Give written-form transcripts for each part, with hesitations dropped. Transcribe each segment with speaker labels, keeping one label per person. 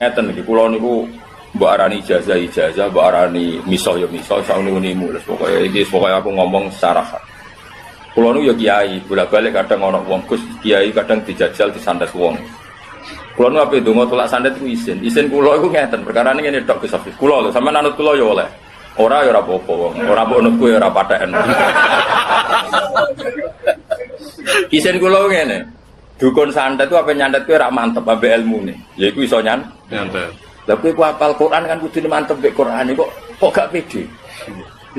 Speaker 1: ngeten iki kula niku mbok arani ijazah, mbok arani misoh ya misoh, sauni-unimu. Pokoke aku ngomong secara hak. Kula niku ya kiai, bolak-balik kadang ana wong Gus kiai kadang dijajal disantet wong. Kula niku ape donga tolak santet iku isin. Isin kula iku ngeten, perkarane ngene tok Gus Hafiz. Kula lho sampean anut kula ya oleh. Ora ya ora apa-apa wong. Ora mbok anut kowe ora patheken. Isin kula ngene. Dukun santet itu apa nyantet kowe ora mantep ambek ilmune. Ya iku iso nyantet. Lah kowe ku hafal Quran kan kudu mantep mbek Quran kok gak pede.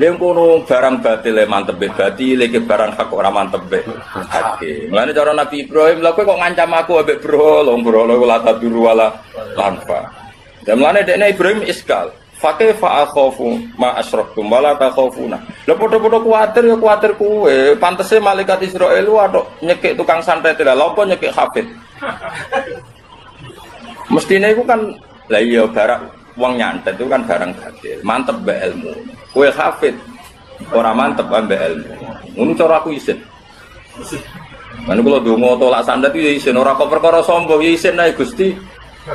Speaker 1: Lha ngono barang batil mantep mbek batil, iki barang hak ora mantep mbek hak. Mulane cara Nabi Ibrahim lha kowe kok ngancam aku ambek berhala la taduru wala tanfa. Dan mulane dekne Ibrahim iskal. Fa kaifa akhafu ma asyraktum wala takhafuna. Lha padha-padha kuwatir ya kuwatir kowe. Pantese malaikat Israil wae nyekik tukang santet lha apa nyekik hafid. Mestine iku kan lah iya barang wong nyantet itu kan barang batil. Mantep mbek ilmu. Kowe hafid ora mantep mbek ilmu. Ngono cara aku isin. Lan kula donga tolak santet iki isin ora kok perkara sombong isin ae Gusti.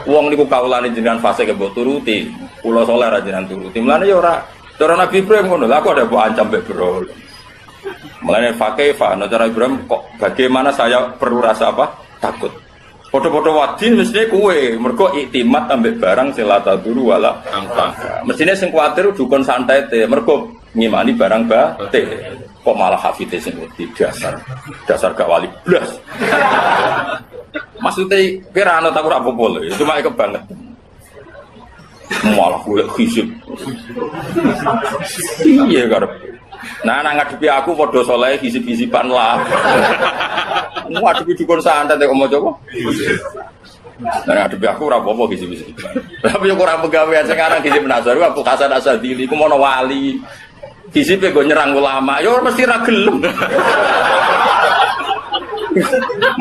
Speaker 1: Wong niku kawulane jenengan fase ke mbok turuti. Kula saleh ra jenengan turuti. Mulane ya ora cara Nabi Ibrahim ngono. Lah aku ada mbok ancam mbek bro. Mulane fakaifa cara Ibrahim kok bagaimana saya perlu rasa apa? Takut. Foto-foto wadin mestine kowe mergo iktimat ambek barang sing la taduru wala angka. Mestine sing kuwatir dukun santete mergo ngimani barang batil. Kok malah hafite sing dasar gak wali blas. Maksudnya kira ana tak ora apa-apa lho, cuma kebanget. Malah golek hisib. Iya karep. Nah, ngadepi aku padha saleh hisib-hisiban lah. Ngadepi dukun santet kok maca apa? Nah, ngadepi aku ora apa-apa hisib-hisiban. Tapi yo ora pegawean sekarang hisib Nazar aku Hasan Asadili iku mono wali. Hisibe go nyerang ulama, yo mesti ra gelem.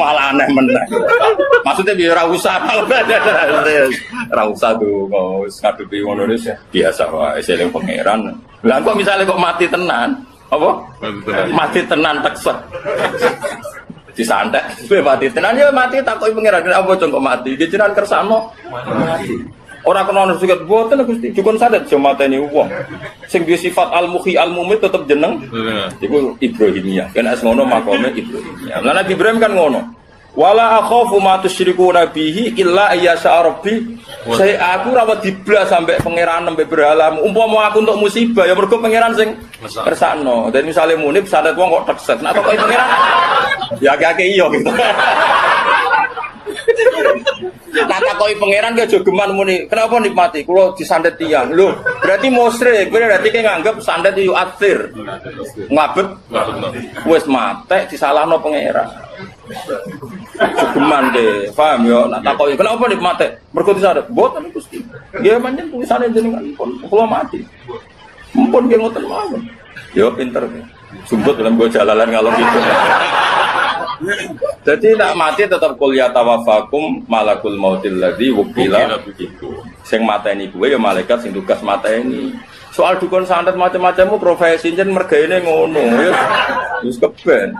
Speaker 1: Malah aneh meneh. Maksudnya biar usah ora usah tuh wis ngadepi ngono wis biasa wae eling pangeran. Lah kok misalnya kok mati tenan? Apa? Mati tenan tekset. Disantet, kowe mati tenan ya mati takoki pangeran apa kok mati? Iki jenengan kersane mati. Ora kena nusuket boten Gusti, dukun santet aja mateni wong. Sing duwe sifat al-muhi al-mumit tetep jeneng. Iku Ibrahimiyah. Kan as ngono makome Ibrahimiyah. Lah Nabi Ibrahim kan ngono. Wala akhafu ma tusyrikuna bihi illa ayyasha rabbi. Saya aku ora wedi blas sampe pangeran sampe berhala. Umpama aku untuk musibah ya mergo pangeran sing kersakno. Dadi misale munib santet wong kok tekset. Nek kok pangeran ya akeh iya gitu. Kata koi pangeran ke jogeman muni. Kenapa nikmati? Kulo disantet tiang. Loh, berarti musyrik. Berarti kayak nganggep santet itu athir. Ngabet. Wes mate disalahno pangeran. Jogeman deh. Paham ya? Nak takoi. Kenapa nikmati? Mergo disantet. Boten Gusti. Nggih pancen tulisane jenengan kulo mati. Mumpun nggih ngoten mawon. Ya pinter. Sumput dalam gua jalalan kalau gitu. Jadi nak mati tetap kuliah tawafakum malakul mautil ladzi wukila biku. Sing mateni kuwe ya malaikat sing tugas mateni. Soal dukun santet macam-macammu profesi jen mergaine ngono ya. Wis keben.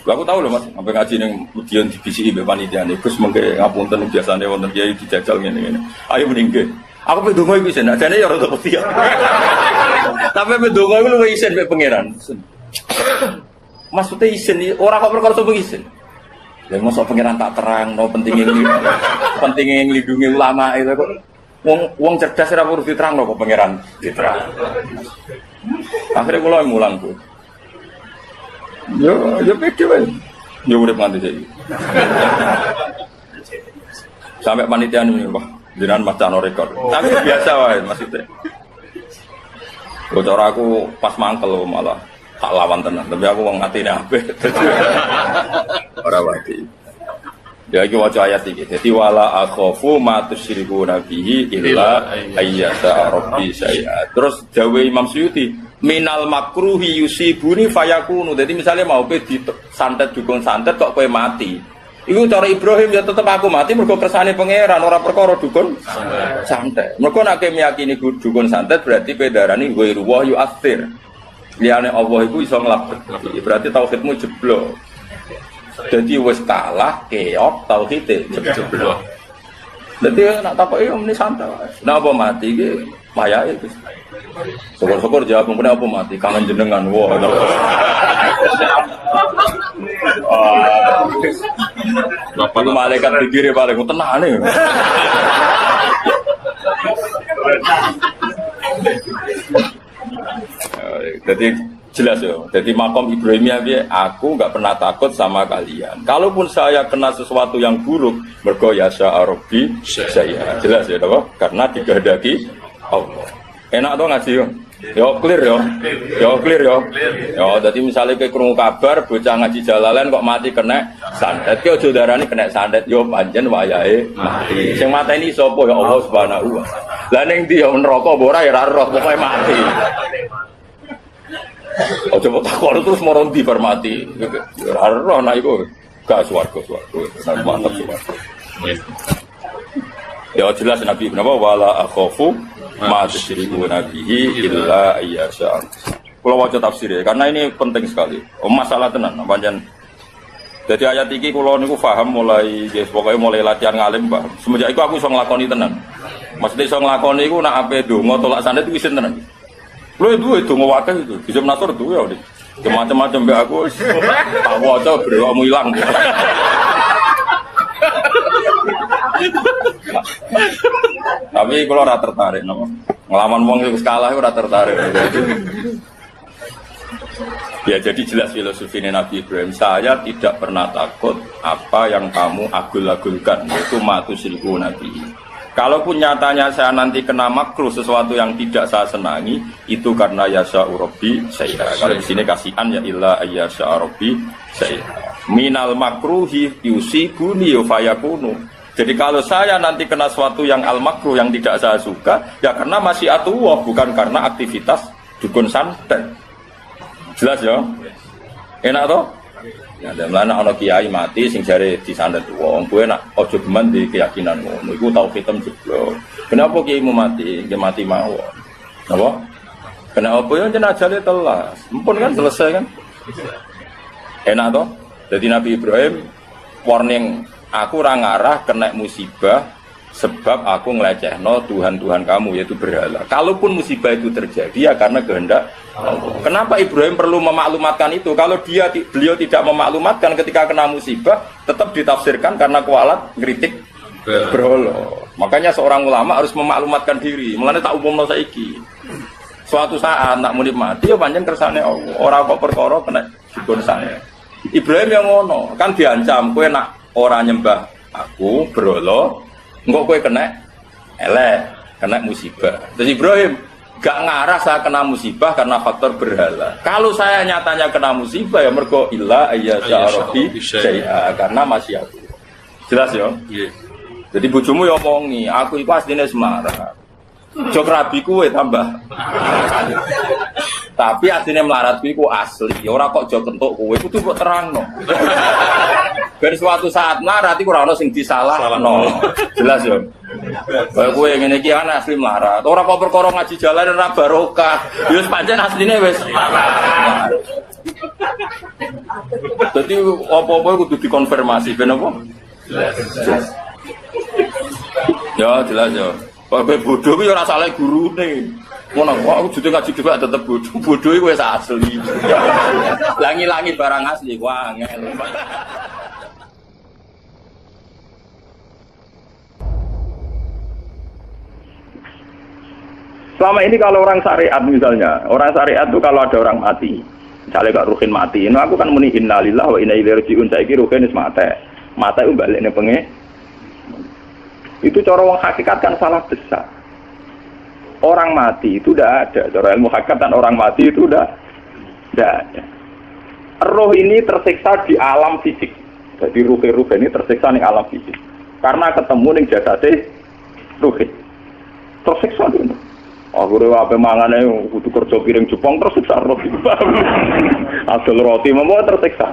Speaker 1: Aku tahu loh Mas, sampai ngaji ning ujian dibisiki mbek panitia niku Gus mengke ngapunten biasane wonten kiai dijajal ngene-ngene. Ayo meningge. Aku pe donga iku isin, ajane ya rada peti. Tapi pe donga iku luwih isin mbek pangeran. Maksudnya isin, orang kok perkara sombong isin. Ya mosok pangeran tak terang, no pentingnya nglindungi ulama itu kok. Wong cerdas ora perlu diterang kok pangeran diterang. Akhirnya kula mulang Bu. Yo pede wae. Yo urip nganti saiki. Sampai panitia ini Pak, jenengan macano rekor. Tapi biasa wae maksudnya. Bocor aku pas mangkel malah tak lawan tenan, tapi aku wong atine apik. Ora wati. Ya iki waca ayat iki. Dadi wala akhafu ma tusyriku nabihi illa ayyasa rabbi syai'a. Terus dawuh Imam Suyuti, minal makruhi yusibuni fayakunu. Dadi misalnya mau pe disantet dukun santet kok kowe mati. Iku cara Ibrahim ya tetep aku mati mergo kersane pangeran ora perkara dukun santet. Mergo nek meyakini dukun santet berarti pedarani ghairu wa yu'athir. Liyane Allah iku iso nglabet. Berarti tauhidmu jeblok. Jadi wis kalah keok tauhide jeblok. Jadi nak takoki ini santai. Napa mati iki wayahe Gus. Syukur-syukur jawab mungkin apa mati kangen jenengan. Wah. Bapak malaikat pikir paling tenane. Jadi jelas ya. Jadi makom Ibrahimiyah dia, aku nggak pernah takut sama kalian. Kalaupun saya kena sesuatu yang buruk, mergo yasha Arabi saya. Jelas ya, apa? Karena dikehendaki Allah. Enak tuh ngaji yo. Yo clear yo. Yo clear yo. Yo, jadi misalnya ke krungu kabar bocah ngaji Jalalain kok mati kena santet, ki aja darani kena santet yo pancen wayahe mati. Sing mateni sapa ya Allah Subhanahu wa taala. Lah ning ndi yo neraka apa ora ya ora roh pokoke mati. Ojo mbok takon terus moron di mati. Ora roh nek iku gak swarga. Mantap swarga. Ya jelas Nabi kenapa wala akhafu ma tusyriku nabihi illa ayyasha. Kalau waca tafsir ya, karena ini penting sekali. Masalah tenan pancen. Jadi ayat iki kula niku paham mulai guys, pokoknya mulai latihan ngalim, Pak. Semenjak itu aku iso nglakoni tenan. Maksudnya iso nglakoni iku nak ape donga tolak sandet iku isin tenan. Lho itu donga wakil itu, bisa menatur duwe ya. Macam-macam mbek aku wis tak waca brewakmu ilang. Tapi kalau ora tertarik napa. Ngelawan wong iku kalah ora tertarik. Ya jadi jelas filosofinya Nabi Ibrahim, saya tidak pernah takut apa yang kamu agul-agulkan, yaitu matusriku Nabi. Kalaupun nyatanya saya nanti kena makruh sesuatu yang tidak saya senangi, itu karena yasha Rabbi saya. Kalau di sini kasihan ya illa yasha Rabbi saya. Minal makruhi yusibuni fayakunu. Jadi kalau saya nanti kena sesuatu yang al-makruh yang tidak saya suka, ya karena masyiatullah, bukan karena aktivitas dukun santet. Jelas ya? Enak toh? Ya, dan mana ana kiai mati sing jare disantet wong, kowe nak aja geman di keyakinan ngono. Iku tauhidem jeblok. Kenapa kiaimu mati? Dia mati mawon. Napa? Kenapa ya jenazahnya telas? Mumpun kan selesai kan? Enak toh? Jadi Nabi Ibrahim warning, aku ora ngarah kena musibah sebab aku ngelecehno Tuhan-Tuhan kamu yaitu berhala. Kalaupun musibah itu terjadi ya karena kehendak Allah. Kenapa Ibrahim perlu memaklumatkan itu? Kalau beliau tidak memaklumatkan ketika kena musibah, tetap ditafsirkan karena kualat ngritik berhala. Makanya seorang ulama harus memaklumatkan diri. Mulane tak umumno saiki. Suatu saat nak muni mati ya pancen kersane Allah. Ora kok perkara kena dukun saya. Ibrahim yang ngono, kan diancam kowe nak ora nyembah aku berhala, engko kowe kena elek, kena musibah. Terus Ibrahim gak ngarah saya kena musibah karena faktor berhala. Kalau saya nyatanya kena musibah ya mergo illa ayyasha rabbi syai'a, karena masih aku. Jelas ya? Nggih. Jadi bojomu ya omongi, aku iku asline Semarang. Jok rabi kuwe tambah. Tapi asline melarat kuwi asli. Ora kok jok kentuk kuwe kudu kok terangno. Ben suatu saat melarat iku ora ono sing disalahno. Jelas ya? Kaya kowe ngene iki ana asli melarat. Ora kok perkara ngaji jalan ora barokah. Ya wis pancen asline wis. Dadi apa-apa kudu dikonfirmasi ben apa? Jelas. Ya jelas ya. Kok bodoh iki ora salah gurune. Ngono kok aku jute ngaji dhewe tetep bodoh. Bodoh iku wis asli. Langi-langi barang asli ku angel. Selama ini kalau orang syariat misalnya, orang syariat itu kalau ada orang mati, misalnya Kak Ruhin mati, nah aku kan muni innalillah wa inna ilaihi raji'un, saiki Ruhin wis mati. Mati itu balik ning pengen. Itu cara wong hakikat kan salah besar. Orang mati itu tidak ada. Cara ilmu hakikat dan orang mati itu tidak ada. Roh ini tersiksa di alam fisik. Jadi ruh-ruh ini tersiksa di alam fisik. Karena ketemu ning jasade Ruhin. Tersiksa itu. Aku rewa ape mangane kudu kerja piring Jepang tersiksa roh itu. Asal roti memang tersiksa.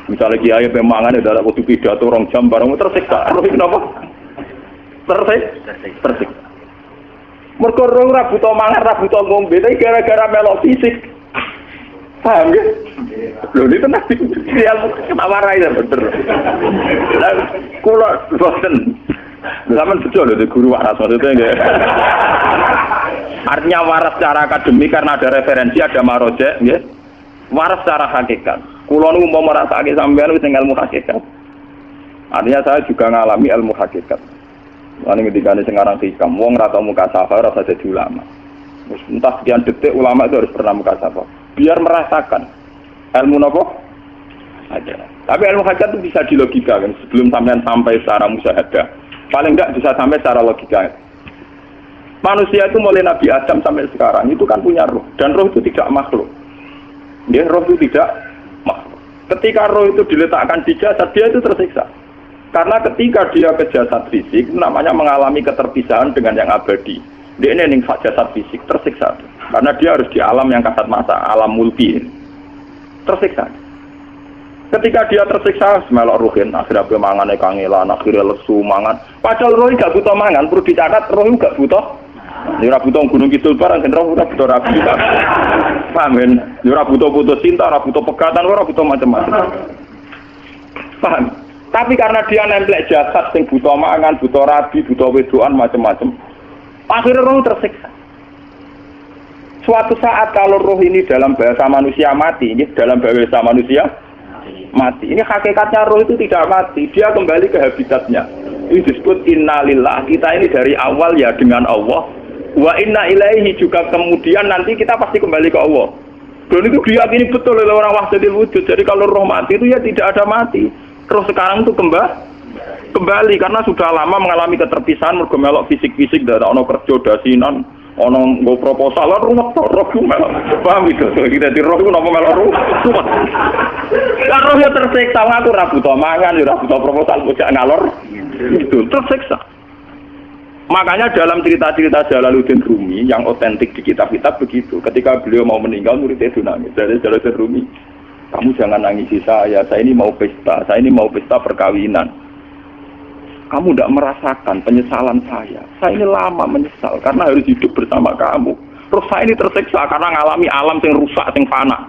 Speaker 1: Misalnya kiai ape mangane dadak kudu pidato 2 jam bareng tersiksa. Roh itu apa? Tersiksa. Mergo roh ra buta mangan, ra buta ngombe, tapi gara-gara melok fisik. Paham ya? Lho ini tenang ilmu ketawarai ya bener. Lah kula boten Zaman betul loh, guru waras maksudnya enggak. Artinya waras secara akademik karena ada referensi, ada marojek, ya. Waras secara hakikat. Kulo nu mau merasake sampean wis ilmu hakikat. Artinya saya juga ngalami ilmu hakikat. Lalu ketika ini sekarang hikam, wong rata muka safa rasa jadi ulama. Entah sekian detik ulama itu harus pernah muka safa. Biar merasakan ilmu nopo aja. Tapi ilmu hakikat itu bisa dilogikakan sebelum sampai secara musyahadah. Paling enggak bisa sampai secara logika. Manusia itu mulai Nabi Adam sampai sekarang itu kan punya roh, dan roh itu tidak makhluk. Dia roh itu tidak makhluk. Ketika roh itu diletakkan di jasad, dia itu tersiksa. Karena ketika dia ke jasad fisik, namanya mengalami keterpisahan dengan yang abadi. Dia ini jasad fisik tersiksa. Karena dia harus di alam yang kasat mata, alam mulki. Tersiksa. Ketika dia tersiksa, semelok ruhin, akhirnya dia mangan kangelan, akhirnya lesu mangan. Padahal roh gak butuh mangan, perlu dicatat roh gak butuh. Ini ora butuh gunung kidul barang, kan ora butuh rapi juga. Paham kan? Ini ora butuh putus cinta, ora butuh pegatan, ora butuh macam-macam. Paham? Tapi karena dia nemplek jasad sing butuh mangan, butuh rabi, butuh wedoan macam-macam. Akhirnya roh tersiksa. Suatu saat kalau roh ini dalam bahasa manusia mati, ini dalam bahasa manusia mati. Ini hakikatnya roh itu tidak mati, dia kembali ke habitatnya. Ini disebut innalillah. Kita ini dari awal ya dengan Allah. Wa inna ilaihi juga kemudian nanti kita pasti kembali ke Allah. Dan itu diyakini betul oleh orang wahdatul wujud. Jadi kalau roh mati itu ya tidak ada mati. Roh sekarang itu kembali karena sudah lama mengalami keterpisahan mergo melok fisik-fisik dari ono kerja dasinan, ono nggo proposal roh melok. Paham itu? Kita di roh itu napa melok roh. Lah roh ya tersiksa ngaku ra butuh mangan, ya ra butuh proposal bocah ngalor. Itu tersiksa. Makanya dalam cerita-cerita Jalaluddin Rumi yang otentik di kitab-kitab begitu. Ketika beliau mau meninggal, muridnya itu nangis. Dari Jalaluddin Rumi, kamu jangan nangisi saya ini mau pesta, perkawinan. Kamu tidak merasakan penyesalan saya ini lama menyesal karena harus hidup bersama kamu. Terus saya ini tersiksa karena ngalami alam yang rusak, yang fana.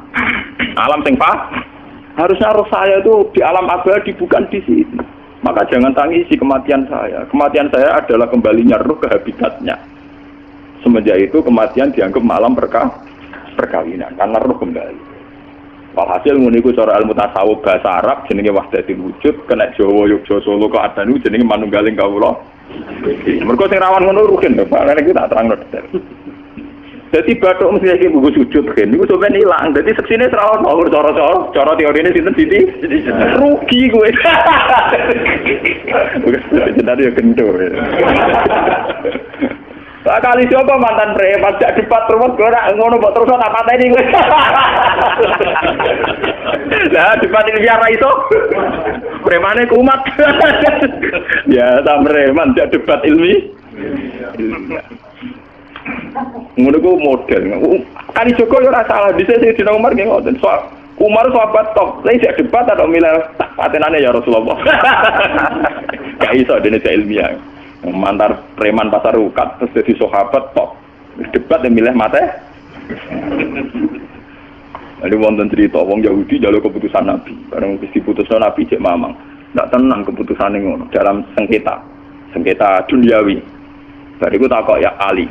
Speaker 1: Alam yang fana. Harusnya roh saya itu di alam abadi, bukan di sini. Maka jangan tangisi kematian saya. Kematian saya adalah kembalinya roh ke habitatnya. Semenjak itu kematian dianggap malam perkawinan karena roh kembali. Walhasil nguniku cara ilmu tasawuf bahasa Arab jenenge wahdatul wujud, kena Jawa Yogyakarta Solo keadaan jenenge manunggaling kawula. Mergo sing rawan ngono rugen to, Pak. Nek kita terangno detail. Jadi batuk mesti iki buku sujud kan, niku sampeyan ilang. Dadi seksine ora ono cara teorine sinten siti rugi kowe. Bukan jenenge yo kendur. Kali coba mantan preman jak debat terus kowe ora ngono mbok terus tak pateni kowe. Lah debat ini biar ra iso. Premane kumat. Ya ta preman jak debat ilmi. Ngono ku model. Kali Joko yo ora salah, dhisik Sayyidina Umar nggih ngoten. Umar sahabat top, lha isih debat atau milih patenane ya Rasulullah. Gak iso dene ilmiah. Mantar preman pasar ukat terus jadi sahabat top. Debat yang milih mate. Ada wonten cerita wong Yahudi njaluk keputusan Nabi. Bareng wis diputusno Nabi cek mamang. Ndak tenang keputusane ngono dalam sengketa duniawi. Bariku takok ya Ali.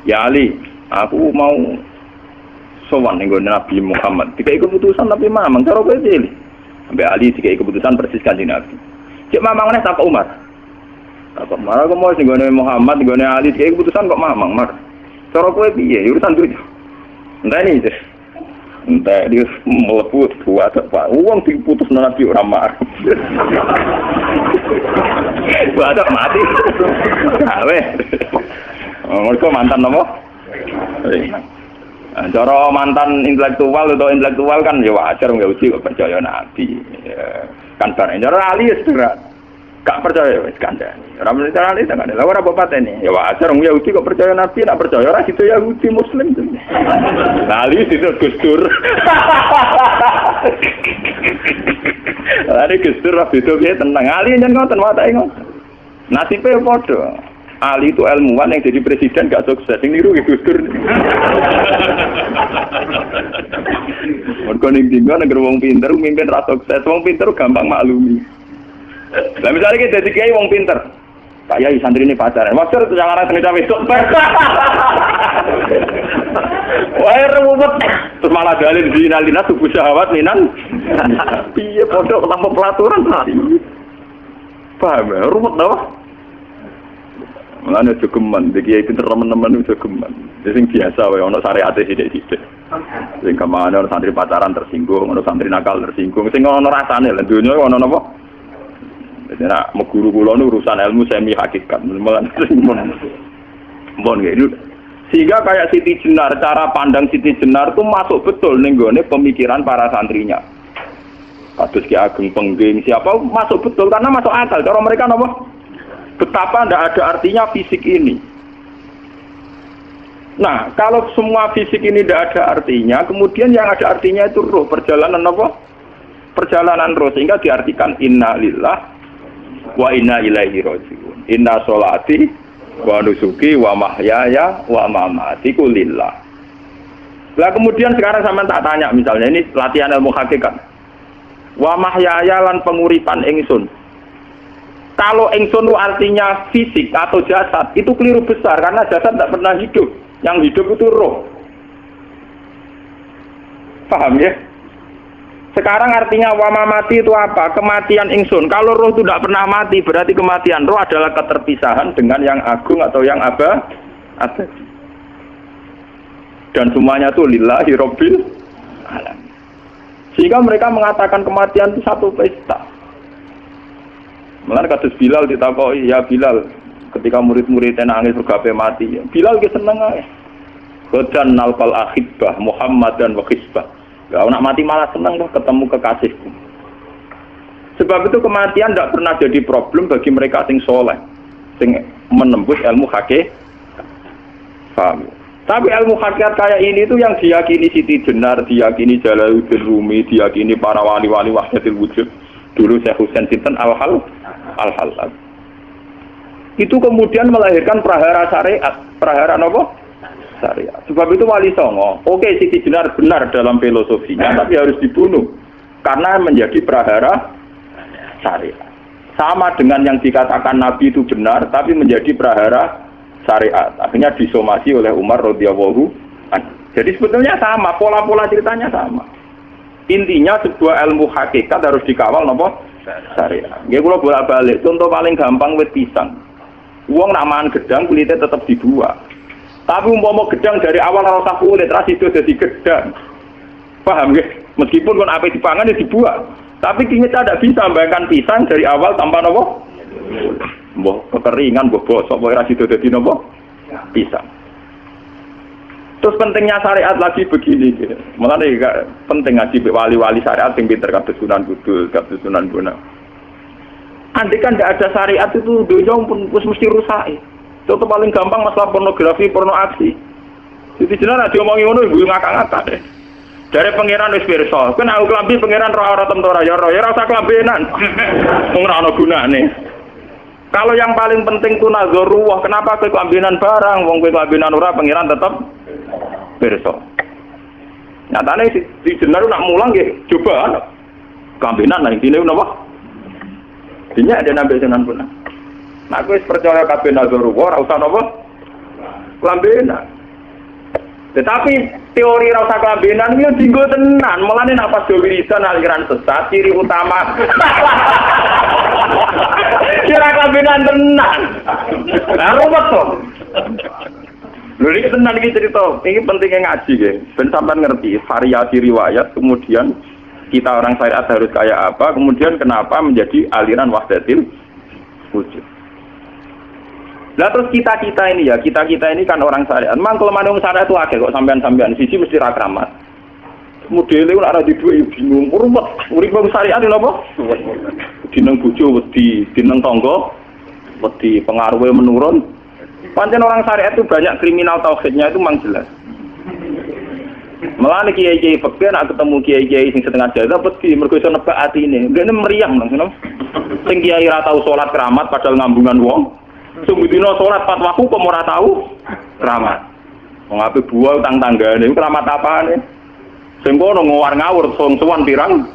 Speaker 1: Ya Ali, aku mau sowan ning Nabi Muhammad. Dikai keputusan Nabi mamang cara kowe pilih. Sampai Ali dikai keputusan persis kanjeng Nabi. Cek mamang neh takok Umar. Takok Umar aku mau sing Muhammad, nggone Ali dikai keputusan kok mamang, Mar. Cara kowe piye? Urusan duit. Enteni iki. Entah dia melepuh buat apa? Uang diputus Nabi orang marah. Buat apa mati? Awe. Mereka mantan apa? Cara mantan intelektual atau intelektual kan ya wajar nggak uji kok percaya Nabi. Kan barang cara Ali ya segera. Gak percaya wis kandhani. Ora mesti ali tenan. Lah ora apa patene. Ya wajar wong Yahudi kok percaya Nabi, nek percaya ora gitu Yahudi Muslim. Lah ali itu Gus Dur. Ali Gus Dur itu piye tenang. Ali nyen ngoten watake ngoten. Nasibe padha. Ali itu ilmuwan yang jadi presiden gak sukses. Sing niru Gus Dur. Mergo ning dinggo nek wong pinter mimpin ra sukses. Wong pinter gampang maklumi. Lah misalnya kita jadi kiai wong pinter, Pak Yai santri ini pacaran. Maksud itu jangan ada cawe itu. Wah ruwet. Terus malah dalil dinalina subuh syahwat minan. Piye pondok tanpa pelaturan tadi. Paham ya? Ruwet dah. Mulane jogeman, iki iki teman-teman jogeman. Sing biasa wae ana syariate sithik-sithik. Sing kemana ana santri pacaran tersinggung, ana santri nakal tersinggung. Sing ana rasane lha donya ana napa? Jadi nak guru kula nu urusan ilmu semi hakikat. Mon gitu. Sehingga kayak Siti Jenar, cara pandang Siti Jenar itu masuk betul ning gone pemikiran para santrinya. Kados Ki Ageng Pengging siapa masuk betul karena masuk akal. Cara mereka napa? Betapa tidak ada artinya fisik ini. Nah, kalau semua fisik ini tidak ada artinya, kemudian yang ada artinya itu ruh, perjalanan apa? Perjalanan roh, sehingga diartikan inna lillah wa inna ilaihi raji'un. Inna sholati wa nusuki wa mahyaya wa mamati lillah. Lah kemudian sekarang sampean tak tanya misalnya ini latihan ilmu hakikat. Wa mahyaya lan penguripan ingsun. Kalau ingsun itu artinya fisik atau jasad, itu keliru besar karena jasad tidak pernah hidup. Yang hidup itu roh. Paham ya? Sekarang artinya wama mati itu apa? Kematian ingsun. Kalau roh itu tidak pernah mati, berarti kematian roh adalah keterpisahan dengan yang agung atau yang abadi. Dan semuanya itu lillahi rabbil alamin. Sehingga mereka mengatakan kematian itu satu pesta. Mulane kados Bilal ditakoki, ya Bilal, ketika murid-muridnya nangis bergape mati, Bilal ki seneng ae. Godan nalqal ahibbah Muhammad dan wakhisbah. Kalau nak mati malah senang tuh ketemu kekasihku. Sebab itu kematian tidak pernah jadi problem bagi mereka sing soleh, sing menembus ilmu hakikat. Paham? Tapi ilmu hakikat kayak ini itu yang diyakini Siti Jenar, diyakini Jalaluddin Rumi, diyakini para wali-wali wahdatul wujud. Dulu Syekh Husain Sinten Al-Halal. Itu kemudian melahirkan prahara syariat. Prahara apa? Syariat. Sebab itu Wali Songo, oke Siti Jenar benar dalam filosofinya, tapi harus dibunuh karena menjadi prahara syariat. Sama dengan yang dikatakan Nabi itu benar, tapi menjadi prahara syariat. Akhirnya disomasi oleh Umar radhiyallahu anhu. Jadi sebetulnya sama, pola-pola ceritanya sama. Intinya sebuah ilmu hakikat harus dikawal nopo syariat. Nggih kula bolak-balik, contoh paling gampang wit pisang. Wong nak mangan gedang kulitnya tetap dibuat. Tapi umpama gedang dari awal ora usah kulit, terus itu jadi gedang. Paham nggih? Meskipun kon ape dipangan ya dibuat. Tapi kita tidak bisa membayangkan pisang dari awal tanpa nopo. Mbah kekeringan, mbah bosok, mbah ora sido dadi nopo? Pisang. Terus pentingnya syariat lagi begini, gitu. Makanya penting ngaji wali-wali syariat yang pinter kados Sunan Kudus, kados Sunan Bonang. Andai kan tidak ada syariat itu dunia pun mesti rusak. Contoh paling gampang masalah pornografi, porno aksi. Jadi jenar diomongi ngono ibu ngakak-ngakak deh. Dari pangeran wis pirsa, kan aku klambi pangeran ora tentora ya ora usah klambenan. Wong ora ana gunane. Kalau yang paling penting ku nazarullah, kenapa kowe klambenan barang, wong kowe klambenan ora pangeran tetap pirsa. Nyatane di jenar nak mulang nggih coba klambenan lah intine napa? Dinya ada nabi Sunan Bonang. Nah, aku percaya kabeh nazarullah ora usah napa? Klambenan. Tetapi teori rasa kelambenan itu dinggo tenan, mulane nek pas wiridan aliran sesat ciri utama. Kira kelambenan tenan. Lah ruwet to. Lho iki tenan iki cerita, iki pentingnya ngaji nggih. Ben sampean ngerti variasi riwayat, kemudian kita orang syariat harus kayak apa, kemudian kenapa menjadi aliran wahdatil wujud. Nah terus kita-kita ini ya, kita-kita ini kan orang syariat. Memang kelemahan orang syariat itu agak kok sampean-sampean siji mesti ra kramat. Modele ora di duwe bingung, ruwet. Urip wong syariat lho apa? Dineng bojo wedi, dineng tangga wedi, pengaruhe menurun. Pancen orang syariat itu banyak kriminal tauhidnya itu memang jelas. Malah nek kiai-kiai fikih nek ketemu kiai-kiai sing setengah jaga wedi mergo iso nebak atine. Ngene meriang nang sing kiai ra tau salat keramat padahal ngambungan wong. Sumudina sholat 4 waktu kok ora tahu keramat. Wong ape buah utang tanggane keramat apane? Sing kono ngawur ngawur sowan pirang.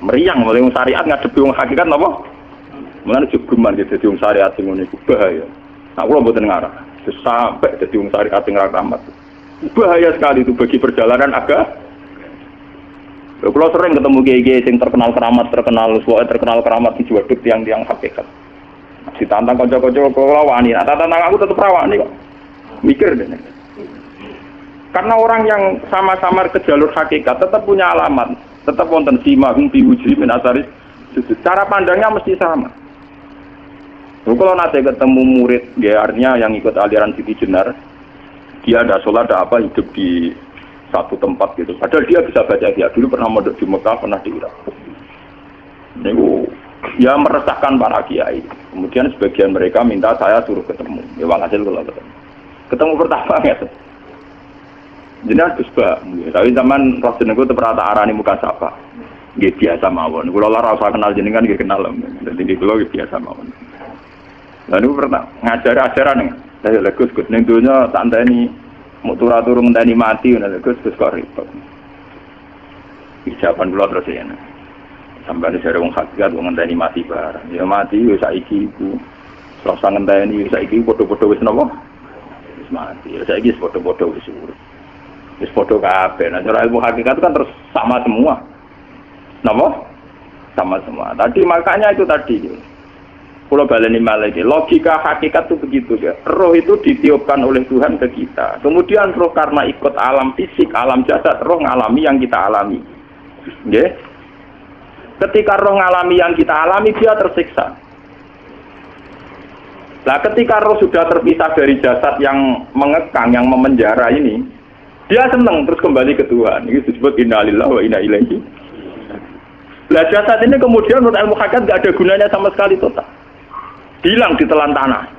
Speaker 1: Meriang mulai syariat ngadepi wong hakikat napa? Mulane jogeman gitu dadi wong syariat sing ngene iku bahaya. Nah, kula mboten ngarah. Sampai dadi wong syariat sing ra rahmat. Bahaya sekali itu bagi perjalanan agama. Kalau sering ketemu kiai-kiai yang terkenal keramat di Juwaduk tiang-tiang hakikat. Ditantang kocok-kocok kalau wani, nah tantang aku tetap rawani kok. Mikir deh. Karena orang yang sama-sama ke jalur hakikat tetap punya alamat, tetap wonten simahum biwujud min asari. Cara pandangnya mesti sama. Kalau nanti ketemu murid, dia artinya yang ikut aliran Siti Jenar, dia ada sholat, ada apa, hidup di satu tempat gitu. Padahal dia bisa baca dia dulu pernah mondok di Mekah, pernah di Irak. Itu ya meresahkan para kiai. Kemudian sebagian mereka minta saya suruh ketemu. Ya walhasil kalau ketemu. Ketemu pertama ya. Jadi Gus Ba, tapi zaman roh jenengku itu pernah tak arani muka sapa. Nggih biasa mawon. Kula ora usah kenal jenengan nggih kenal. Dadi kula biasa mawon. Lalu pernah ngajar-ajaran saya Gus ning donya tak enteni mau turu ngenteni mati ngono Gus kok repot. Ijaban kula terus ya. Sampai ada wong hakikat wong ngenteni mati barang. Ya mati wis saiki iku. Selasa ngenteni saiki padha-padha wis napa? Wis mati. Ya saiki wis padha-padha wis urip. Wis padha kabeh. Nah cara ilmu hakikat kan terus sama semua. Napa? Sama semua. Tadi makanya itu tadi. Kalau baleni malaikat, logika hakikat itu begitu ya. Roh itu ditiupkan oleh Tuhan ke kita. Kemudian roh karena ikut alam fisik, alam jasad, roh ngalami yang kita alami. Okay? Ketika roh ngalami yang kita alami, dia tersiksa. Nah, ketika roh sudah terpisah dari jasad yang mengekang, yang memenjara ini, dia senang terus kembali ke Tuhan. Ini disebut inna lillahi wa inna ilaihi. Nah, jasad ini kemudian menurut ilmu hakikat tidak ada gunanya sama sekali total. Hilang di telan tanah.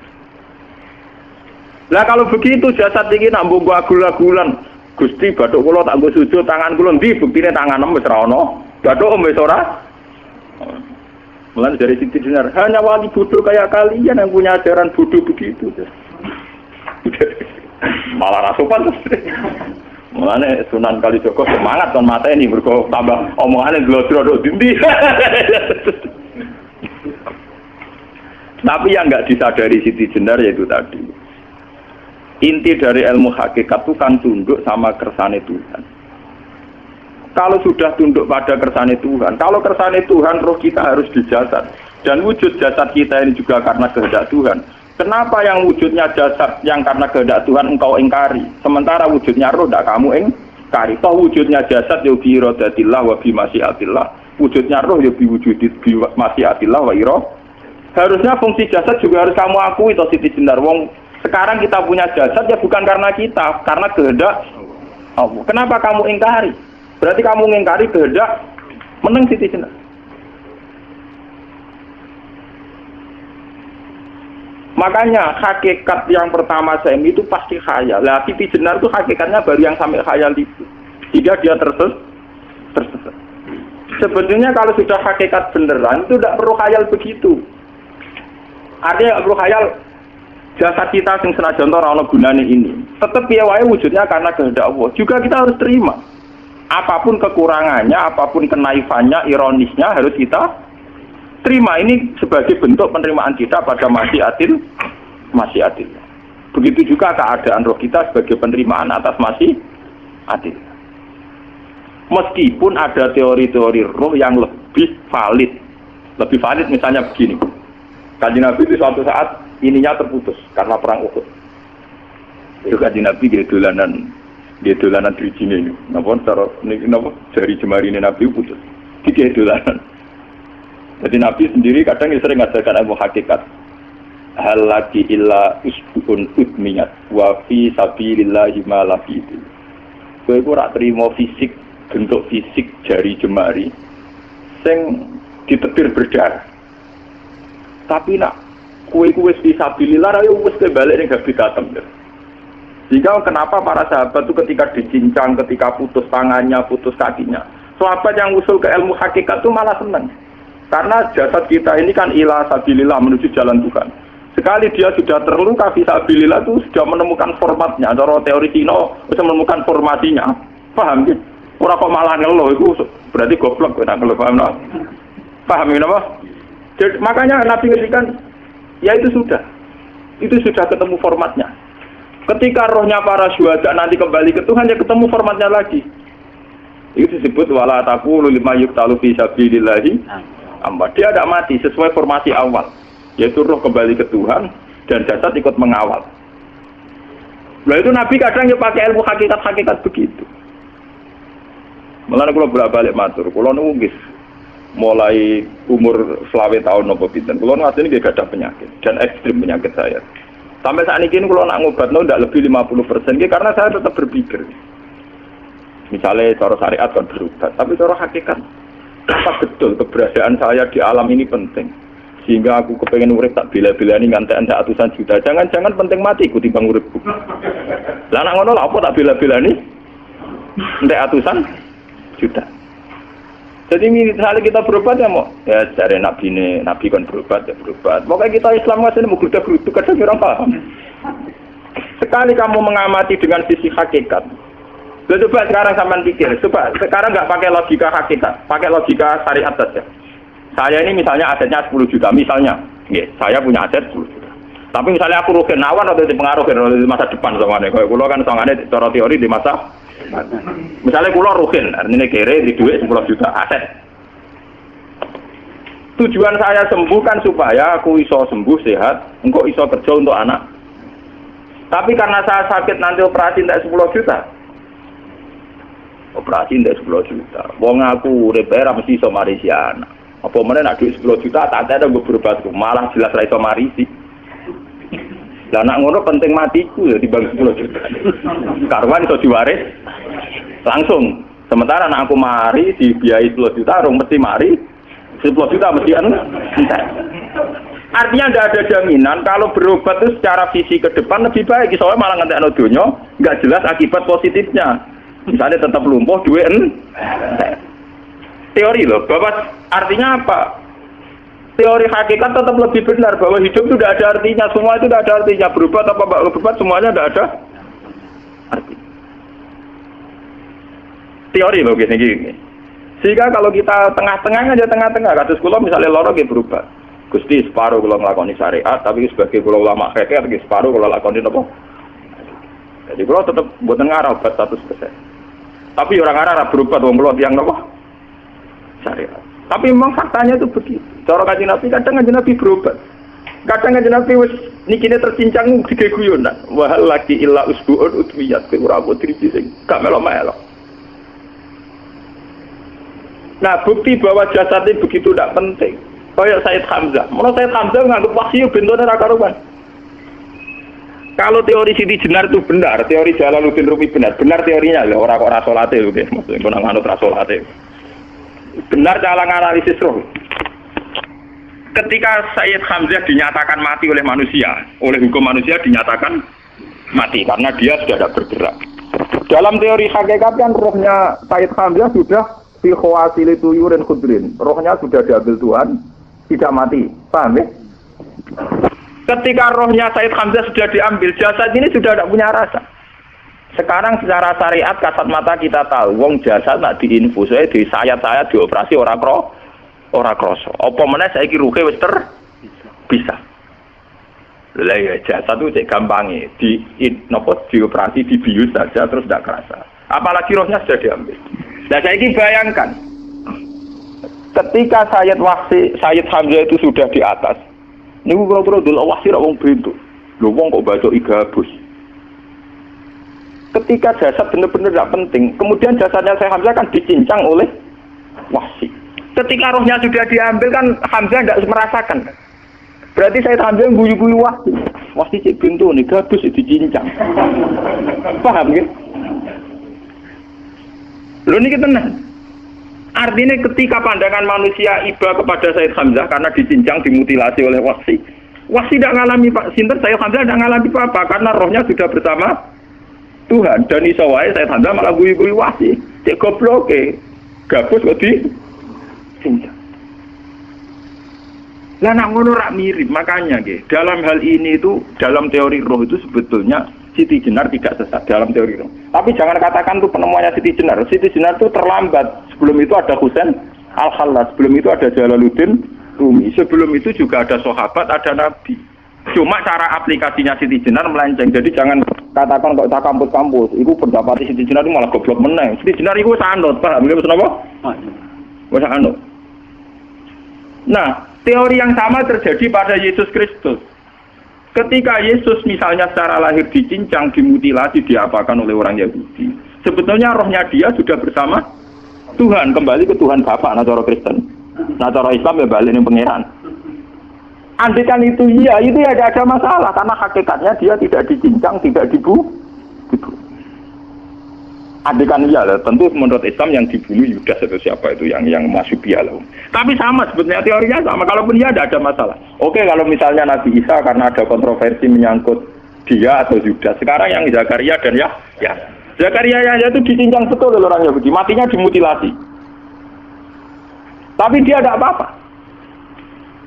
Speaker 1: Lah kalau begitu jasad iki nak mbok agul-agulan, Gusti bathuk kula tak nggo sujud tangan kula ndi buktine tanganem wis ra ono. Bathuk wis ora. Mulane dari Siti Jenar, hanya wali bodoh kayak kalian yang punya ajaran bodoh begitu. Malah ra sopan. Mulane Sunan Kalijaga semangat kon mateni mergo tambah omongane glodro ndi. Tapi yang nggak disadari Siti Jenar yaitu tadi inti dari ilmu hakikat itu kan tunduk sama kersane Tuhan. Kalau sudah tunduk pada kersane Tuhan, kalau kersane Tuhan roh kita harus di jasad dan wujud jasad kita ini juga karena kehendak Tuhan. Kenapa yang wujudnya jasad yang karena kehendak Tuhan engkau ingkari, sementara wujudnya roh tidak kamu ingkari? Toh wujudnya jasad ya bi iradatillah wa bi masyiatillah, wujudnya roh ya bi wujudit bi masyiatillah wa iroh. Harusnya fungsi jasad juga harus kamu akui toh Siti Jenar. Wong sekarang kita punya jasad ya bukan karena kita, karena kehendak Allah. Kenapa kamu ingkari? Berarti kamu ingkari kehendak meneng Siti Jenar. Makanya hakikat yang pertama Semi itu pasti khayal. Lah Siti Jenar itu hakikatnya baru yang sampai khayal itu. Jika dia tersesat. Sebetulnya kalau sudah hakikat beneran itu tidak perlu khayal begitu. Artinya perlu khayal jasad kita sing senajan ora ana gunane ini. Tetap piye wae wujudnya karena kehendak Allah. Juga kita harus terima. Apapun kekurangannya, apapun kenaifannya, ironisnya harus kita terima. Ini sebagai bentuk penerimaan kita pada masyiatil. Begitu juga keadaan roh kita sebagai penerimaan atas masyiatil. Meskipun ada teori-teori roh yang lebih valid. Lebih valid misalnya begini. Kanjeng Nabi itu suatu saat ininya terputus karena perang Uhud. Itu Kanjeng Nabi dia dolanan drijine ini. Napa cara napa jari jemari Nabi putus. Dia dolanan. Jadi Nabi sendiri kadang sering ngajarkan ilmu hakikat. Hal lagi illa usbun udmiyat wa fi sabilillahi ma lafidu. Kowe ora trimo fisik, bentuk fisik jari jemari sing ditetir berdarah. Tapi nak kue fisabilillah ayo wis balik ning habitatem. Jika kenapa para sahabat itu ketika dicincang, ketika putus tangannya, putus kakinya, sahabat yang usul ke ilmu hakikat itu malah senang. Karena jasad kita ini kan ila sabilillah menuju jalan Tuhan. Sekali dia sudah terluka fisabilillah itu sudah menemukan formatnya. Cara teori Cina sudah menemukan formasinya. Paham gitu? Ora kok malah ngeluh itu berarti goblok nek ngeluh paham. Paham apa? Jadi, makanya Nabi ngertikan, ya itu sudah ketemu formatnya. Ketika rohnya para syuhada nanti kembali ke Tuhan, ya ketemu formatnya lagi. Itu disebut wala taqulu lima yuqtalu fi sabilillahi amwat. Dia tidak mati sesuai formasi awal, yaitu roh kembali ke Tuhan dan jasad ikut mengawal. Nah itu Nabi kadang ya pakai ilmu hakikat begitu. Mulane kula bolak-balik matur, kula niku nggih mulai umur 20 tahun napa pinten. Kula ngateni nggih gadah penyakit dan ekstrim penyakit saya. Sampai saat ini kula nak ngobatno ndak lebih 50% nggih karena saya tetap berpikir. Misalnya cara syariat kan berobat, tapi cara hakikat apa betul keberadaan saya di alam ini penting. Sehingga aku kepengen urip tak bela-belani ngantek atusan juta. Jangan-jangan penting mati ikuti bang uripku. Lah nak ngono lha apa tak bela-belani? Ngantek atusan juta. Jadi misalnya kita berobat ya mau, ya cari nabi kan berobat ya berobat. Pokoknya kita Islam nggak sini mau geruda-gerudu kadang orang paham. Sekali kamu mengamati dengan sisi hakikat, coba sekarang sampean pikir, coba sekarang nggak pakai logika hakikat, pakai logika syariat saja. Saya ini misalnya asetnya 10 juta, misalnya, ya, saya punya aset 10 juta. Tapi misalnya aku rugi nawan atau dipengaruh di masa depan soalnya, kalau kulo kan soalnya cara teori di masa misalnya kulo rugen, artinya kere di duit 10 juta aset. Tujuan saya sembuh kan supaya aku iso sembuh sehat, engkau iso kerja untuk anak. Tapi karena saya sakit nanti operasi tidak 10 juta. Operasi tidak 10 juta. Wong aku repair mesti iso marisi anak. Apa mana nak duit 10 juta tak ada gue berobat malah jelas ra iso marisi. Lah nak ngono penting matiku ya dibang 10 juta. Karuan iso diwaris langsung. Sementara anak aku mari dibiayai 10 juta, rong mesti mari 10 juta mesti entek. Artinya tidak ada jaminan kalau berobat itu secara visi ke depan lebih baik. Soalnya malah ngentekno donya, enggak jelas akibat positifnya. Misalnya tetap lumpuh duit entek. Teori loh, Bapak artinya apa? Teori hakikat tetap lebih benar bahwa hidup itu tidak ada artinya, semua itu tidak ada artinya. Berobat apa berobat semuanya tidak ada arti. Teori loh gini. Sehingga kalau kita tengah-tengah aja tengah-tengah, kados kula misalnya loro nggih berobat. Gusti separuh kula nglakoni syariat, tapi sebagai kula ulama fikih iki separuh kula lakoni napa? Jadi kula tetep mboten ngarah obat 100%. Tapi orang ngarah berobat wong kula tiyang napa? Syariat. Tapi memang faktanya itu begitu. Cara Kanjeng Nabi kadang Kanjeng Nabi berobat. Kadang Kanjeng Nabi wis nikine tercincang dige guyonan. Wahal laki illa usbuun utwiyat ke ora putri sing gak melo-melo. Nah, bukti bahwa jasad itu begitu tidak penting. Kayak Sayyid Hamzah. Menurut Sayyid Hamzah menganggap wahyu bentone ra karuan. Kalau teori Siti Jenar itu benar, teori Jalaluddin Rumi benar teorinya lho, ora kok ra salate lho, maksudnya kok nang anut ra salate. Benar dalam analisis roh. Ketika Sayyid Hamzah dinyatakan mati oleh manusia, oleh hukum manusia dinyatakan mati karena dia sudah tidak bergerak. Dalam teori hakikat kan rohnya Sayyid Hamzah sudah fi khawasili tuyurin khudrin. Rohnya sudah diambil Tuhan, tidak mati. Paham ya? Ketika rohnya Sayyid Hamzah sudah diambil, jasad ini sudah tidak punya rasa. Sekarang secara syariat kasat mata kita tahu, wong jasad nak diinfus, di sayat-sayat dioperasi ora kroso. Apa meneh saiki ruhe wis bisa. Lah ya jasad itu cek gampange dioperasi dibius saja terus tidak kerasa. Apalagi rohnya sudah diambil. Nah saiki bayangkan ketika Sayyid Hamzah itu sudah di atas. Niku kira-kira delok wahsi ra wong bentuk. Lho wong kok baca igabus. Ketika jasad benar-benar tidak penting, kemudian jasadnya Sayyid Hamzah kan dicincang oleh wahsi. Ketika rohnya sudah diambil kan Hamzah tidak merasakan. Berarti Sayyid Hamzah guyu-guyu wahsi. Wahsi cek bentuk nih gabus dicincang. Paham kan? Lho niki tenan. Artinya ketika pandangan manusia iba kepada Sayyid Hamzah karena dicincang, dimutilasi oleh wahsi. Wahsi tidak mengalami Pak Sinter, Sayyid Hamzah tidak mengalami apa-apa karena rohnya sudah bersama Tuhan. Dan iso wae Sayyid Hamzah malah guyu-guyu wahsi. Cek gobloke. Gabus kok dicincang. Lah nak ngono rak mirip, makanya nggih. Dalam hal ini itu dalam teori roh itu sebetulnya Siti Jenar tidak sesat dalam teori roh. Tapi jangan katakan itu penemuannya Siti Jenar. Siti Jenar itu terlambat. Sebelum itu ada Husain Al-Khallas, sebelum itu ada Jalaluddin bumi. Sebelum itu juga ada sahabat, ada nabi. Cuma cara aplikasinya Siti Jenar melenceng. Jadi jangan katakan kok tak kampus-kampus. Iku pendapat Siti Jenar itu malah goblok meneng. Siti Jenar itu sanut, paham? Nggih maksud apa? Wis anut. Nah, teori yang sama terjadi pada Yesus Kristus. Ketika Yesus misalnya secara lahir dicincang, dimutilasi, diapakan oleh orang Yahudi. Sebetulnya rohnya dia sudah bersama Tuhan, kembali ke Tuhan Bapa, nah cara Kristen. Nah cara Islam ya balik ning pangeran. Andaikan itu iya, itu ya tidak ada masalah karena hakikatnya dia tidak dicincang, tidak dibunuh. Andaikan iya lah, tentu menurut Islam yang dibunuh Yudas atau siapa itu yang masuk loh. Tapi sama sebetulnya teorinya sama, kalaupun iya tidak ada masalah. Oke, kalau misalnya Nabi Isa karena ada kontroversi menyangkut dia atau Yudas. Sekarang yang Zakaria dan ya Zakaria yang itu dicincang betul oleh orang Yahudi, matinya dimutilasi. Tapi dia tidak apa-apa.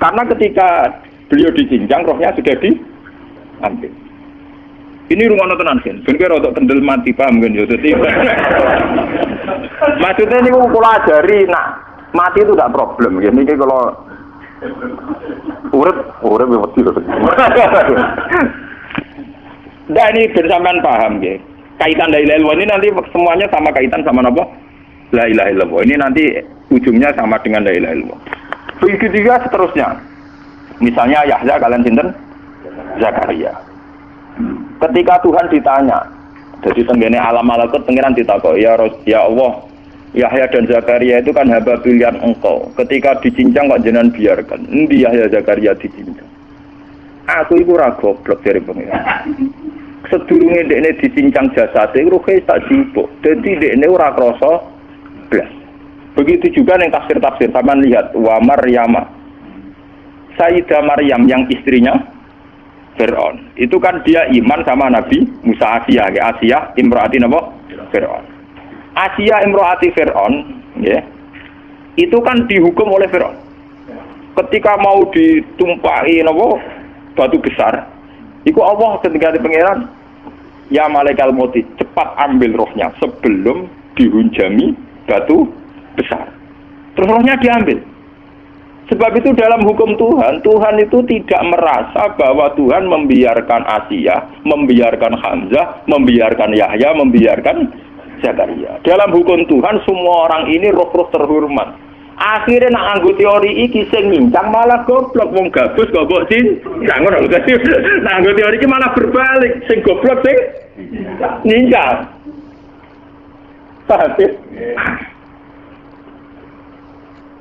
Speaker 1: Karena ketika beliau dicincang, rohnya sudah diambil. Ini rungono tenan kan. Ben kira untuk kendel mati paham kan ya. Dadi maksudnya niku kula ajari nak mati itu tidak problem. Ini kalau urip mesti lho. Nah ini bersamaan paham ya. Kaitan la ilaha illallah ini nanti semuanya sama kaitan sama apa? La ilaha illallah. Ini nanti ujungnya sama dengan la ilaha illallah. Begitu juga seterusnya. Misalnya Yahya kalian sinten? Zakaria. Ketika Tuhan ditanya, jadi tenggene alam malakut pengiran ditakok, ya Allah, Yahya dan Zakaria itu kan hamba pilihan engkau. Ketika dicincang kok jenengan biarkan. Endi Yahya Zakaria dicincang? Aku iku ora goblok dari pengiran. Sedurunge dekne dicincang jasate ruhe tak jupuk. Dadi dekne ora krasa blas. Begitu juga yang tafsir-tafsir, sama lihat wa Maryam, Sayyidah Maryam yang istrinya Fir'aun. Itu kan dia iman sama Nabi Musa Asiyah, Asiyah imro'ati napa? Fir'aun. Asiyah imro'ati Fir'aun, ya. Itu kan dihukum oleh Fir'aun. Ketika mau ditumpahi napa? Batu besar. Iku Allah ketika di pangeran, ya malaikat maut, cepat ambil rohnya sebelum dihunjami batu besar. Terus rohnya diambil. Sebab itu dalam hukum Tuhan, Tuhan itu tidak merasa bahwa Tuhan membiarkan Asiyah, membiarkan Hamzah, membiarkan Yahya, membiarkan Zakaria. Dalam hukum Tuhan semua orang ini roh-roh terhormat. Akhirnya nak anggo teori iki sing ngincang malah goblok, wong gabus goblok sih. Ngono lho. Nah anggo teori iki malah berbalik, sing goblok sing ngincang. Paham?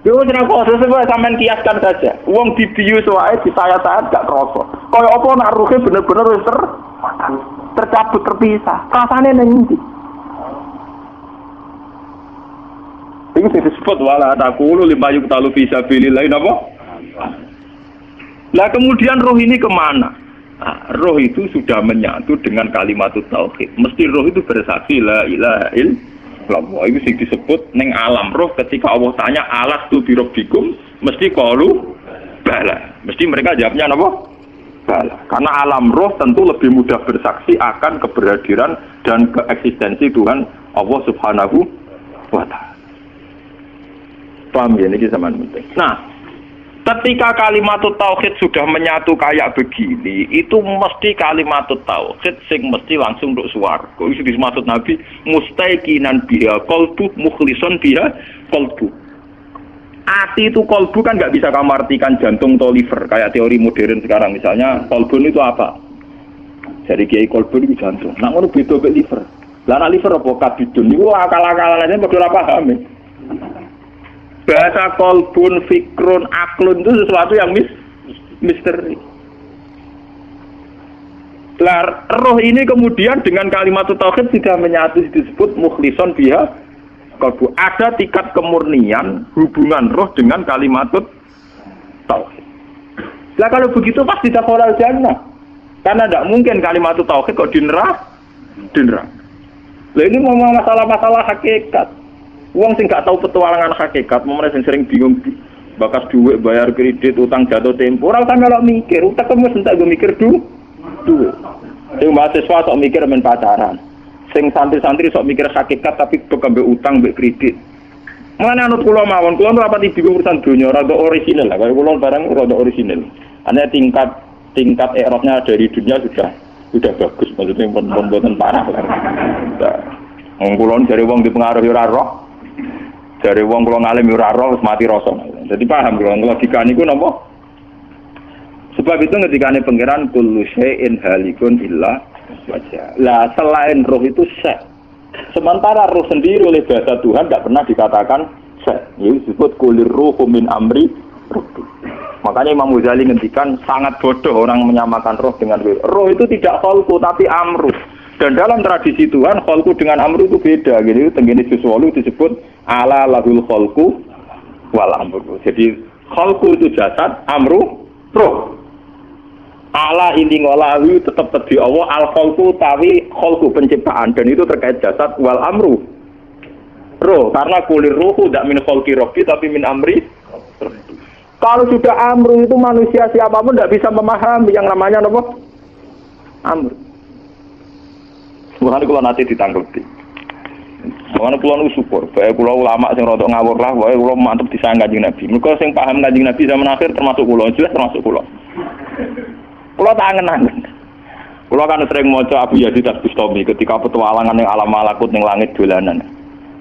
Speaker 1: Yo ora kok sesuai sampean kiaskan saja. Wong dibius wae disayat-sayat gak kroso. Kaya apa nak ruhe bener-bener wis tercabut terpisah. Rasane nang ndi? Iki disebut wala taqulu lima yuqtalu fi sabilillah napa? Lah kemudian roh ini kemana? Nah, roh itu sudah menyatu dengan kalimat tauhid. Mesti roh itu bersaksi la ilaha illallah. Itu sing disebut ning alam roh ketika Allah tanya alas tu birabbikum mesti qalu bala. Mesti mereka jawabnya apa? Bala. Karena alam roh tentu lebih mudah bersaksi akan keberhadiran dan keeksistensi Tuhan Allah Subhanahu wa taala. Paham ya ini sama penting. Nah, ketika kalimat tauhid sudah menyatu kayak begini, itu mesti kalimat tauhid sing mesti langsung untuk swarga. Itu dimaksud Nabi mustaiqinan biha qalbu mukhlishon biha qalbu. Ati itu qalbu kan nggak bisa kamu artikan jantung atau liver kayak teori modern sekarang misalnya qalbun itu apa? Jadi kiai qalbun itu jantung. Nah ngono beda mek liver. Lah liver apa kabidun niku akal-akalan aja padha ora paham. Bahasa kolbun, fikrun, aklun itu sesuatu yang misteri. Roh ini kemudian dengan kalimat tauhid sudah menyatu disebut mukhlishon biha qalbu. Ada tingkat kemurnian hubungan roh dengan kalimat tauhid. Lah kalau begitu pasti dakhalal jannah. Karena tidak mungkin kalimat tauhid kok di neraka. Lah ini mau masalah-masalah hakikat. Wong sing gak tahu petualangan hakikat, momene sing sering bingung bakas duit, bayar kredit, utang jatuh tempo, ora usah melok mikir, utek wis entek go mikir duit. Sing mahasiswa sok mikir men pacaran. Sing santri-santri sok mikir hakikat tapi kok mbek utang mbek kredit. Mulane anut kula mawon, kula rapati bingung urusan dunya rada orisinal lah. Kayak kula barang rada orisinal. Karena tingkat erotnya dari dunia sudah bagus, maksudnya pembuatan parah kan. Wong kula jare wong dipengaruhi ora roh. Jare wong kula ngalim ora roh wis mati rasa. Jadi paham kula logika niku napa? Sebab itu ketikane pangeran kullu syai'in halikun illa wajha. Lah selain roh itu syai'. Sementara roh sendiri oleh bahasa Tuhan tidak pernah dikatakan syai'. Ini disebut kulir ruhu min amri rabbi. Makanya Imam Ghazali ngendikan sangat bodoh orang menyamakan roh dengan roh. Roh itu tidak kholku tapi amru. Dan dalam tradisi Tuhan kholku dengan amru itu beda. Jadi tenggene sesuatu disebut ala lahul kholku wal amru. Jadi kholku itu jasad, amru roh. Ala ini ngolawi tetap tadi Allah al kholku tawi kholku penciptaan dan itu terkait jasad wal amru roh karena kulir ruhu tidak min kholki robbi tapi min amri. Kalau sudah amru itu manusia siapapun tidak bisa memahami yang namanya apa amru. Sebenarnya kalau nanti ditanggapi makanya pulau syukur baik pulau ulama yang rodok ngawur lah baik pulau mantap disayang Kanjeng Nabi mereka yang paham Kanjeng Nabi zaman akhir termasuk pulau jelas termasuk pulau. Kalau tak angen-angen, kalau kan sering maca Abu Yazid Al-Bustami ketika petualangan yang alam malakut yang langit dolanan.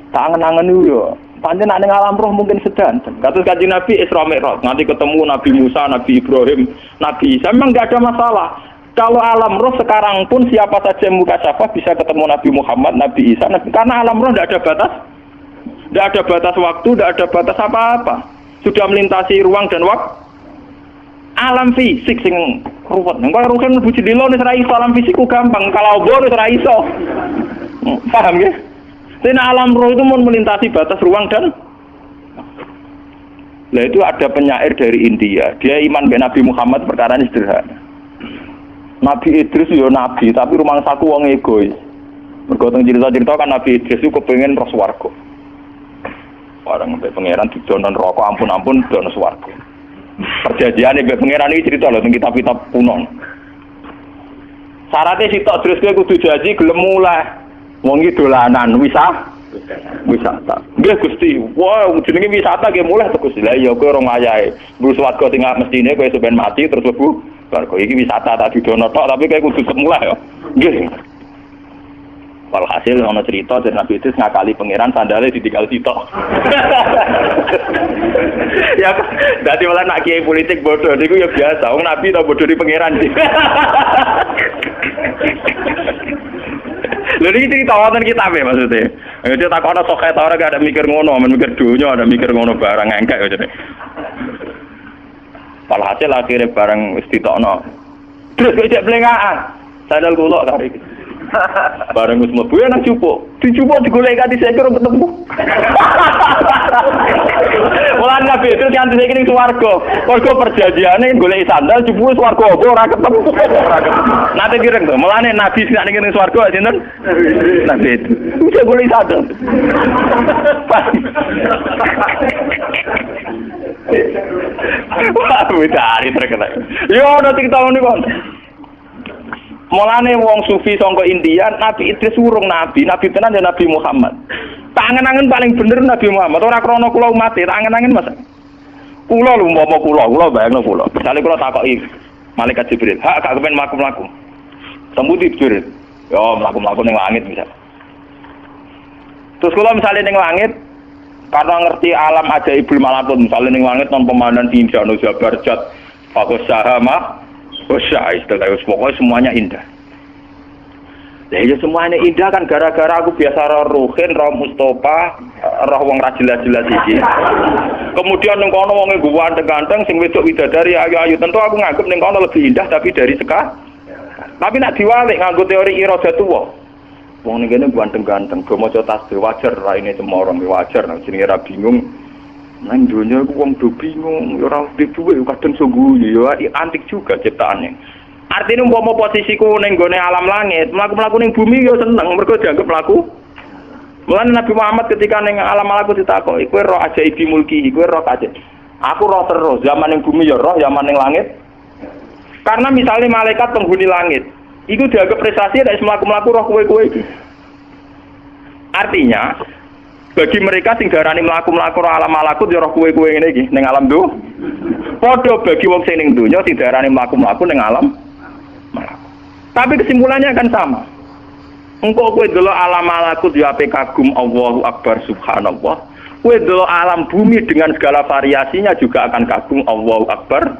Speaker 1: Tak angen-angen yo, pancen nek ning alam roh mungkin sedanten. Kados Kanjeng Nabi Isra Mi'raj, nanti ketemu Nabi Musa, Nabi Ibrahim, Nabi Isa, memang enggak ada masalah. Kalau alam roh sekarang pun siapa saja yang mukasyafah bisa ketemu Nabi Muhammad, Nabi Isa, karena alam roh enggak ada batas. Enggak ada batas waktu, enggak ada batas apa-apa. Sudah melintasi ruang dan waktu. Alam fisik sing ruwet. Engko ruhen mlebu jendela wis ora iso, alam fisikku gampang. Kalau obor wis ora iso. Paham ya? Dene alam roh itu mau melintasi batas ruang dan lah itu ada penyair dari India. Dia iman ke Nabi Muhammad perkara ini sederhana. Nabi Idris yo nabi, tapi rumangsaku wong egois. Mergo teng cerita-cerita kan Nabi Idris itu kepengin ro swarga. Orang mbek pangeran didonon rokok ampun-ampun dono swarga. Perjanjian ibu pangeran ini cerita loh tentang kitab-kitab kuno. Syaratnya sitok terus kowe kudu janji gelem mulai. Wong iki dolanan wisata. Nggih Gusti. Wah, jenenge wisata ge mulai to Gusti. Lah iya kowe ora ngayahe. Mbus swarga sing mestine kowe sampean mati terus mlebu. Swarga iki wisata tak didono tok tapi kowe kudu mulai ya. Nggih. Walhasil ana cerita dari Nabi Idris ngakali pangeran sandale ditinggal sitok. Ya, dadi malah nak kiai politik bodoh niku ya biasa. Wong Nabi tau bodoh di pangeran sih. Lha iki cerita wonten kitab e maksudnya. Dia takono sok ora gak ada mikir ngono, men mikir dunya ada mikir ngono barang engkek maksudnya. Walhasil akhirnya barang wis ditokno. Terus kok cek blengaan. Sadal kula kari. Bareng wis mlebu nang cupuk. Dicupuk digoleki kanthi seker ketemu. Mulane Nabi itu kanthi seker ning swarga. Mergo perjanjiane goleki sandal cupuk swarga apa ora ketemu. Nate direng to. Mulane Nabi sing ning swarga sinten? Nabi itu. Wis goleki sandal. Wah, witari terkenal. Yo ono cerita niku. Mulane wong sufi sangka India, Nabi Idris urung nabi tenan ya Nabi Muhammad. Tak angen-angen paling bener Nabi Muhammad, ora krana kula umat, tak angen-angen Mas. Kula lho umpama kula bayangno kula. Misale kula takoki malaikat Jibril, "Hak gak kepen mlaku-mlaku." Tembuti Jibril. Yo mlaku-mlaku ning langit misal. Terus kula misale ning langit karena ngerti alam ajaibul malakut, misale ning langit non pemandangan indah, no jabar jat, fakus sahama istilah pokoknya semuanya indah. Ya semuanya indah kan gara-gara aku biasa roh Ruhin, roh Mustafa, roh wong ra jelas-jelas iki. Kemudian ning kono wonge ganteng-ganteng sing wedok widadari ayu-ayu, tentu aku nganggep ning kono lebih indah tapi dari sekarang. Tapi nek diwalik nganggo teori iradatullah. Wong ning kene ganteng-ganteng, go maca tasbih wajar raine cemorong wajar nek jenenge ra bingung. Nang dunia aku wong do bingung, ora duwe kadang sungguh ya antik juga ciptaannya. Artinya umpama posisiku ning gone alam langit, mlaku-mlaku ning bumi ya seneng mergo dianggap mlaku. Mulane Nabi Muhammad ketika ning alam malaku ditakoki, kowe roh ajaibi mulki, kowe roh aja. Aku roh terus, zaman ning bumi ya roh, zaman ning langit. Karena misalnya malaikat penghuni langit, itu dianggap prestasi nek mlaku-mlaku roh kowe-kowe iki. Artinya Bagi mereka sing darani mlaku-mlaku alam malakut ya roh kowe-kowe ngene iki ning alam do. Padha bagi wong sing ning donya sing darani mlaku-mlaku ning alam malakut. Tapi kesimpulannya akan sama. Engko kowe delok alam malakut ya ape kagum Allahu Akbar subhanallah. Kowe delok alam bumi dengan segala variasinya juga akan kagum Allahu Akbar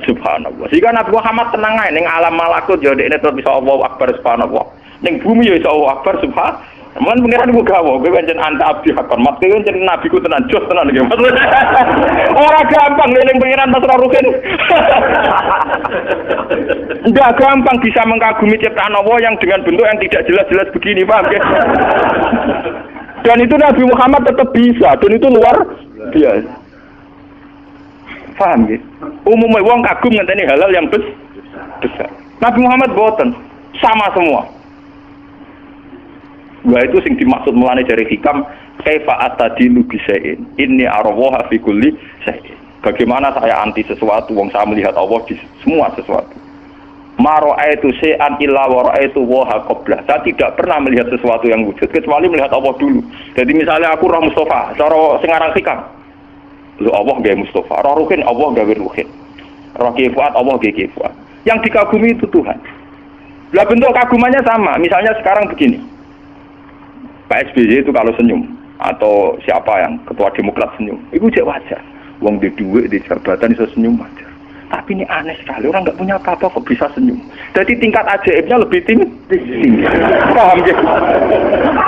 Speaker 1: subhanallah. Sehingga Nabi Muhammad tenang ae ning alam malakut ya dekne terus bisa Allahu Akbar subhanallah. Ning bumi ya iso Allahu Akbar subhanallah. Mun pengiran ku gawe, kowe pancen anta abdi hakon. Mat kowe pancen nabiku tenan jos tenan iki. Ora gampang ning pengiran Mas Rukin. Ndak gampang bisa mengagumi ciptaan Allah yang dengan bentuk yang tidak jelas-jelas begini, paham ya? Dan itu Nabi Muhammad tetap bisa, dan itu luar biasa. Paham ya? Umumnya wong kagum ngenteni halal yang besar. Nabi Muhammad boten, sama semua. Wah itu sing dimaksud mulane dari hikam kaifa atadilu bisain inni arawaha fi kulli syai'in. Bagaimana saya anti sesuatu wong saya melihat Allah di semua sesuatu. Ma ra'aitu syai'an illa wa ra'aitu wa qabla. Saya tidak pernah melihat sesuatu yang wujud kecuali melihat Allah dulu. Jadi misalnya aku roh Mustafa, cara sing aran hikam. Lho Allah gawe Mustafa, roh Ruhin Allah gawe Ruhin. Roh Kifuat Allah gawe Kifuat. Yang dikagumi itu Tuhan. Lah bentuk kagumannya sama. Misalnya sekarang begini. Pak SBY itu kalau senyum atau siapa yang ketua Demokrat senyum, itu jek wajar. Wong di duit di jabatan bisa senyum wajar. Tapi ini aneh sekali, orang nggak punya apa-apa kok bisa senyum. Jadi tingkat ajaibnya lebih tinggi. Paham ya?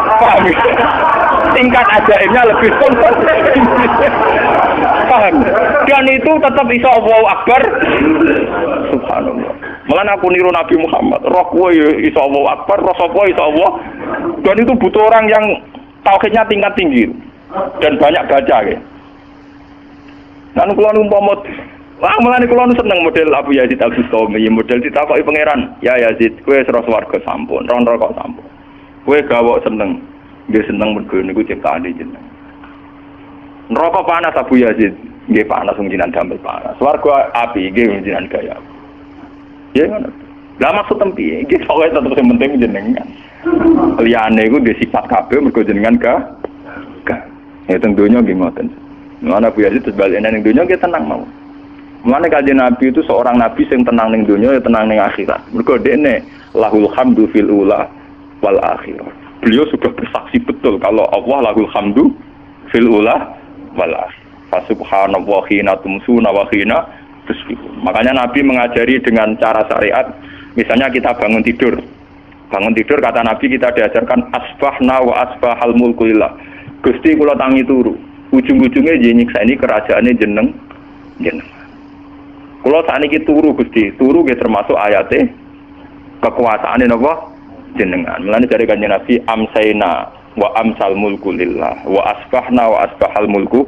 Speaker 1: Paham ya? Tingkat ajaibnya lebih tinggi. Paham? Dan itu tetap bisa Allahu Akbar. Subhanallah. Malah aku niru Nabi Muhammad. Roh kowe iso Allahu Akbar, roh sapa iso Allah. Dan itu butuh orang yang tauhidnya tingkat tinggi dan banyak baca ya. Lan kula umpama mulane kula seneng model Abu Yazid Al-Bustami, model ditakoki pangeran, "Ya Yazid, kowe sira swarga sampun, ron neraka sampun. Kowe gawok seneng, nggih seneng mergo niku ciptaane jenengan." Neraka panas Abu Yazid, nggih panas wong jinan damel panas. Swarga api nggih jinan gaya. Ya ngono. Lah maksud tempi, iki pokoke tetep sing penting jenengan. Liyane iku nggih sifat kabeh mergo jenengan ka. Ya teng donya nggih ngoten. Mana Abu Yazid sebaliknya ning donya nggih tenang mau. Mulane kanjeng Nabi itu seorang nabi sing tenang ning donya ya tenang ning akhirat. Mergo dekne lahul hamdu fil ula wal akhirah. Beliau sudah bersaksi betul kalau Allah lahul hamdu fil ula wal akhirah. Fa subhanallahi hina tumsuna wa hina tusbihun. Makanya Nabi mengajari dengan cara syariat. Misalnya kita bangun tidur. Bangun tidur kata Nabi kita diajarkan asbahna wa asbahal mulku lillah. Gusti kula tangi turu. Ujung-ujungnya nyiksa ini kerajaane jeneng. Kula sakniki turu Gusti. Turu nggih termasuk ayate kekuasaane napa jenengan. Mulane dari kanjeng Nabi amsaina wa amsal mulku lillah wa asbahna wa asbahal mulku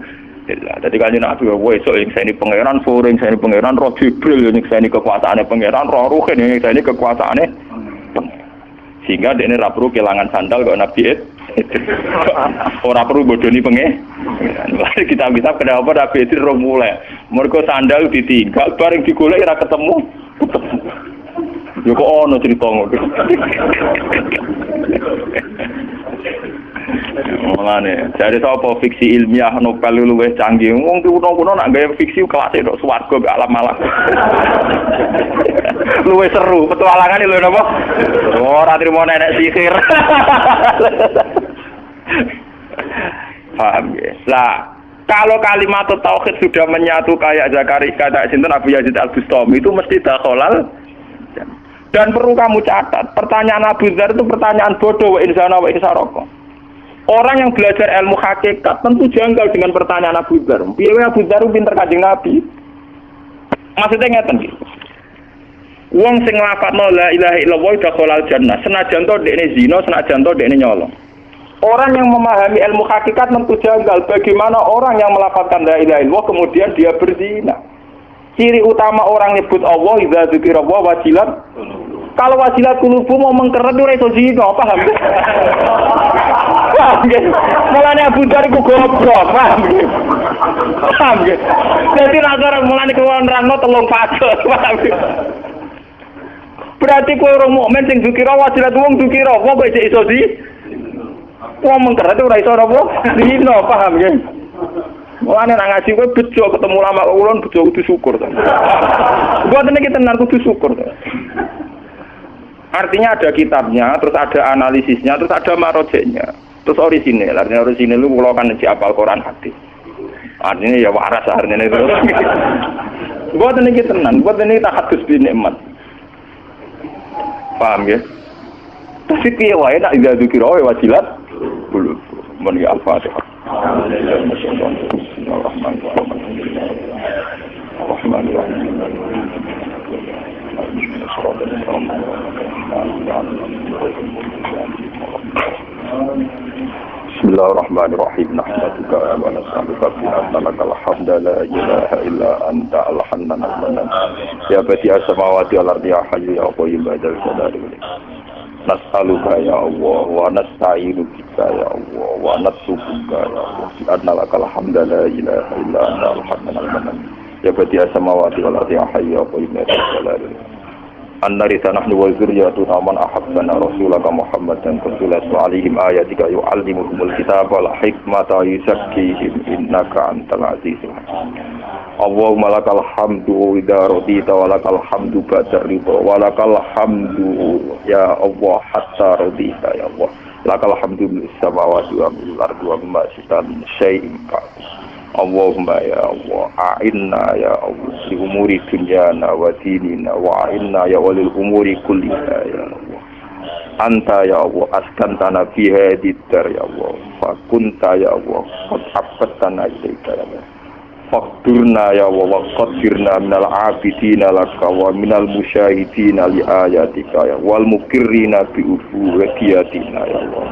Speaker 1: lillah. Dadi kanjeng Nabi wae esuk nyikseni pangeran, sore nyikseni pangeran, roh Jibril nyikseni kekuasaane pangeran, roh Ruhin nyikseni kekuasaane pangeran. Sehingga dekne ora perlu kelangan sandal kok Nabi ora perlu bodoni pangeran. Mulane kitab-kitab kenapa Nabi itu roh mulai. Mergo sandal ditinggal bareng digolek ora ketemu. Yo kok ono cerita ngono. Mulane dari sapa fiksi ilmiah novel luwih canggih. Wong kuno-kuno nak gawe fiksi kelas tok swarga mbek alam malakut. Luwih seru, petualangan lho napa? Ora trimo nenek sihir. Paham ya? Lah, kalau kalimat tauhid sudah menyatu kayak Zakaria kata sinten Abu Yazid Al-Bustami itu mesti dakhalal. Dan perlu kamu catat, pertanyaan Abu Dzar itu pertanyaan bodoh wa insana wa insaroko. Orang yang belajar ilmu hakikat tentu janggal dengan pertanyaan Abu Dzar. Piye Abu Dzar pinter kanjeng Nabi? Maksudnya ngeten iki. Wong sing nglafadzno la ilaha illallah dakhalal jannah. Senajan to dekne zina, senajan to dekne nyolong. Orang yang memahami ilmu hakikat tentu janggal bagaimana orang yang melafadzkan la ilaha illallah kemudian dia berzina. Ciri utama orang nyebut Allah idza dzikirallah wajilat. Kalau wajilat kulubu mau mengkeret ora iso zina, paham? Paham nggih? Mulane Abu Dzar iku goblok, paham nggih? Paham nggih? Dadi nek mulane kuwi nerangno telung fase, paham nggih? Berarti kowe orang mukmin sing dzikira wajilat wong dzikira, kok iso Wong mengkeret ora iso napa? Dino paham ya. Mulane nang ngaji kowe bejo ketemu ulama ulun bejo kudu syukur to. Mboten iki tenan kudu syukur to. Artinya ada kitabnya, terus ada analisisnya, terus ada marojeknya, terus orisinil. Artinya orisinil itu kalau kan apal Quran hadis. Artinya ya waras artinya itu. Buat ini kita tenan, buat ini tak hadis bin nikmat. Paham ya? Tapi piye wae nak ida dzikir wae wajilat dulu. Mun ya Al-Fatihah. Bismillahirrahmanirrahim. Nahmaduka wa nasta'inuka bi annaka alhamdu la ilaha illa anta al-hannan al-mannan. Ya badi'as samawati wal ardi ya hayyu ya qayyum ba'dal jalali. Nas'aluka ya Allah wa nasta'inu bika ya Allah wa natsubuka ya Allah. Bi annaka alhamdu la ilaha illa anta al-hannan al-mannan. Ya badi'as samawati wal ardi ya hayyu ya qayyum ba'dal jalali. An-narisa nahnu wa zurriyatuna man ahabbana rasulaka Muhammadan sallallahu alaihim ayatika yu'allimuhumul kitaba wal hikmata yuzakkihim innaka antal azizul hakim. Allahumma lakal hamdu idza radita wa lakal hamdu ba'da ridha wa lakal hamdu ya Allah hatta radita ya Allah. Lakal hamdu bis samawati wa bil ardi wa ma syi'ta min syai'in ba'd. Allahumma ya Allah, a'inna ya Allah li umuri dunyana wa dinina wa a'inna ya walil umuri kulliha ya Allah. Anta ya Allah askantana fi hadid dar ya Allah. Fa kunta ya Allah qad abtana ilaika ya Allah. Faqdirna ya Allah wa qadirna minal abidina laka wa minal musyahidina li ayatika ya wal mukirrina bi ubudiyatina ya Allah.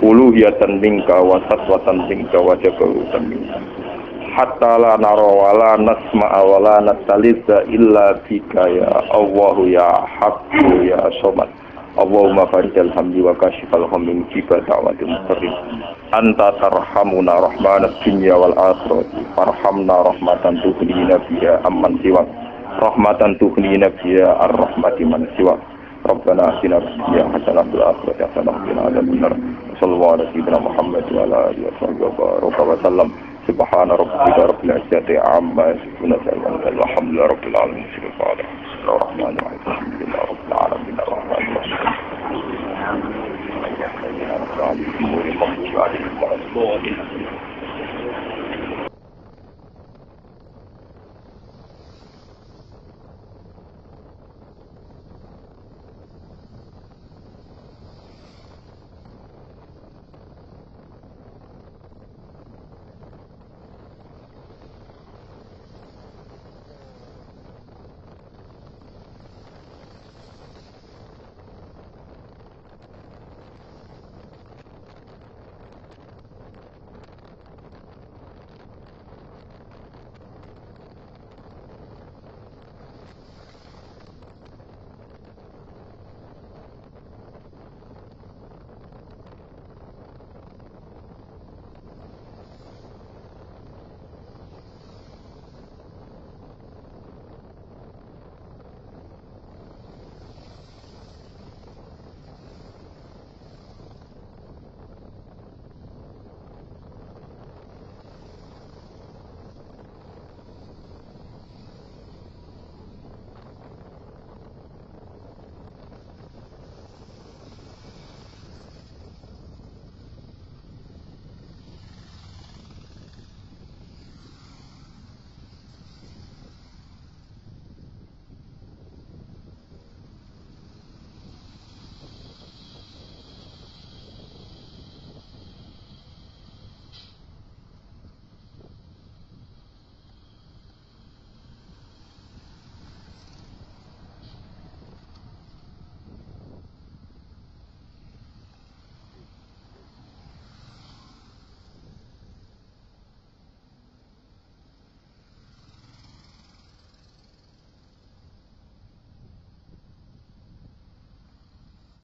Speaker 1: Uluhiyatan minka wa satwatan minka wa jabarutan minka. Hatta la nara wa la nasma'a wa la natalizza illa bika ya Allah ya Haqqu ya Somad. Allahumma farijal hamdi wa kashifal hamdi kiba da'watil muqarrib. Anta tarhamuna rahmanad dunya wal akhirati. Farhamna rahmatan tuhnina biha amman siwak. Rahmatan tuhnina biha ar-rahmati man siwak. Rabbana atina fid dunya hasanah wa fil akhirati hasanah wa qina adzabannar. Sallallahu alaihi wa Muhammad wa ala alihi wa sallam. Subhana rabbika rabbil izzati amma yasifun wa salamun alal hamdulillahi rabbil alamin. Bismillahirrahmanirrahim. Alhamdulillahi rabbil alamin.